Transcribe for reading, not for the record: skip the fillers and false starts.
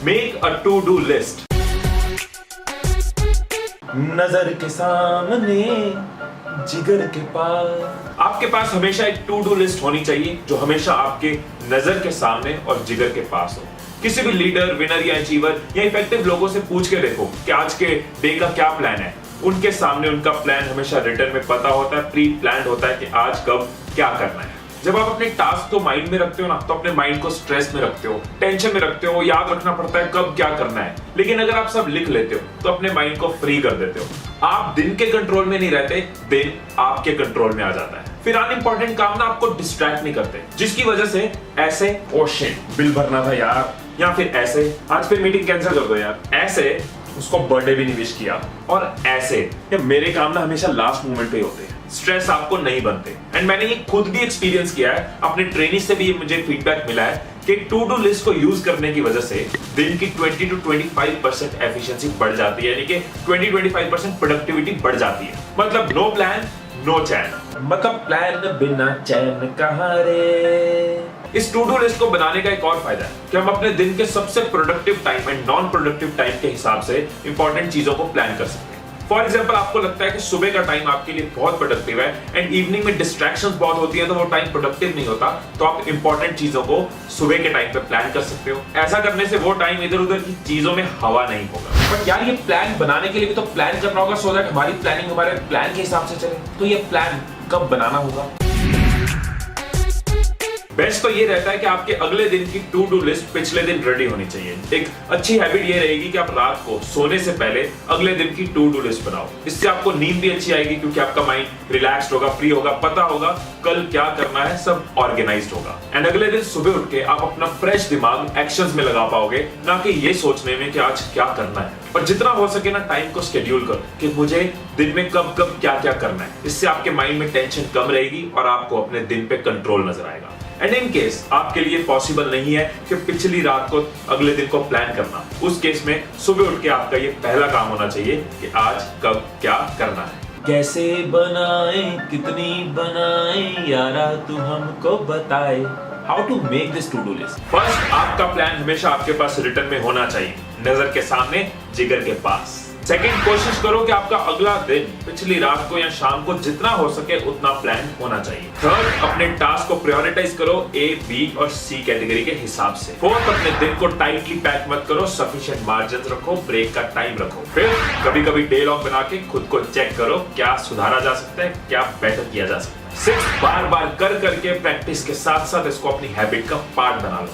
Make a to do list. नजर के सामने, जिगर के पास। आपके पास हमेशा एक टू डू लिस्ट होनी चाहिए जो हमेशा आपके नजर के सामने और जिगर के पास हो। किसी भी लीडर, विनर या अचीवर या इफेक्टिव लोगों से पूछ के देखो कि आज के डे का क्या प्लान है। उनके सामने उनका प्लान हमेशा रिटर्न में पता होता है, प्री प्लान्ड होता है कि आज कब क्या करना है। जब आप अपने टास्क को माइंड में रखते हो ना, तो अपने माइंड को स्ट्रेस में रखते हो, टेंशन में रखते हो, याद रखना पड़ता है कब क्या करना है। लेकिन अगर आप सब लिख लेते हो तो अपने माइंड को फ्री कर देते हो। आप दिन के कंट्रोल में नहीं रहते, दिन आपके कंट्रोल में आ जाता है। फिर अनइंपॉर्टेंट काम ना आपको डिस्ट्रैक्ट नहीं करते, जिसकी वजह से ऐसे ओ शिट बिल भरना था यार, या फिर ऐसे आज फिर मीटिंग कैंसिल कर दो यार, ऐसे उसको बर्थडे भी नहीं विश किया, और ऐसे मेरे काम ना हमेशा लास्ट मोमेंट पे होते हैं। स्ट्रेस आपको नहीं बनते। एंड मैंने ये खुद भी एक्सपीरियंस किया है, अपने ट्रेनिंग से भी ये मुझे फीडबैक मिला है कि टू डू लिस्ट को यूज करने की वजह से दिन की 20 to 25% एफिशिएंसी बढ़ जाती है, यानी कि 20-25% प्रोडक्टिविटी बढ़ जाती है। मतलब नो प्लान नो चैन, मतलब प्लान बिना चैन कहां रे। इस टू डू लिस्ट को बनाने का एक और फायदा है कि हम अपने दिन के सबसे productive time and non productive time के हिसाब से इंपॉर्टेंट चीजों को प्लान कर सकते हैं। फॉर एग्जाम्पल, आपको लगता है कि सुबह का टाइम आपके लिए बहुत प्रोडक्टिव है एंड इवनिंग में डिस्ट्रैक्शंस बहुत होती है, तो वो टाइम प्रोडक्टिव नहीं होता, तो आप इंपॉर्टेंट चीजों को सुबह के टाइम पे प्लान कर सकते हो। ऐसा करने से वो टाइम इधर उधर की चीजों में हवा नहीं होगा। बट यार, ये प्लान बनाने के लिए भी तो प्लान करना होगा, सो दैट हमारी प्लानिंग हमारे प्लान के हिसाब से चले। तो ये प्लान कब बनाना होगा? बेस्ट तो ये रहता है कि आपके अगले दिन की टू डू लिस्ट पिछले दिन रेडी होनी चाहिए। एक अच्छी हैबिट ये रहेगी कि आप रात को सोने से पहले अगले दिन की टू डू लिस्ट बनाओ। इससे आपको नींद भी अच्छी आएगी, क्योंकि आपका माइंड रिलैक्स्ड होगा, फ्री होगा, पता होगा कल क्या करना है, सब ऑर्गेनाइज्ड होगा। एंड अगले दिन सुबह उठ के आप अपना फ्रेश दिमाग एक्शंस में लगा पाओगे, ना कि ये सोचने में कि आज क्या करना है। और जितना हो सके ना, टाइम को शेड्यूल करो कि मुझे दिन में कब कब क्या क्या करना है। इससे आपके माइंड में टेंशन कम रहेगी और आपको अपने दिन पे कंट्रोल नजर आएगा। एंड इन केस आपके लिए पॉसिबल नहीं है कि पिछली रात को अगले दिन को प्लान करना, उस केस में सुबह उठ के आपका ये पहला काम होना चाहिए कि आज कब क्या करना है। कैसे बनाए, कितनी बनाए यारा, तू हमको बताए। How to make this to do list. First, आपका प्लान हमेशा आपके पास रिटर्न में होना चाहिए, नजर के सामने, जिगर के पास। सेकंड, कोशिश करो कि आपका अगला दिन पिछली रात को या शाम को जितना हो सके उतना प्लान होना चाहिए। थर्ड, अपने टास्क को प्रायोरिटाइज करो A, B और C कैटेगरी के हिसाब से। फोर्थ, अपने दिन को टाइटली पैक मत करो, सफिशिएंट मार्जिन रखो, ब्रेक का टाइम रखो। फिफ्थ, कभी कभी डे लॉग बना के खुद को चेक करो क्या सुधारा जा सकता है, क्या बेटर किया जा सकता है। सिक्स्थ, बार बार कर करके प्रैक्टिस के साथ साथ इसको अपनी हैबिट का पार्ट बना लो।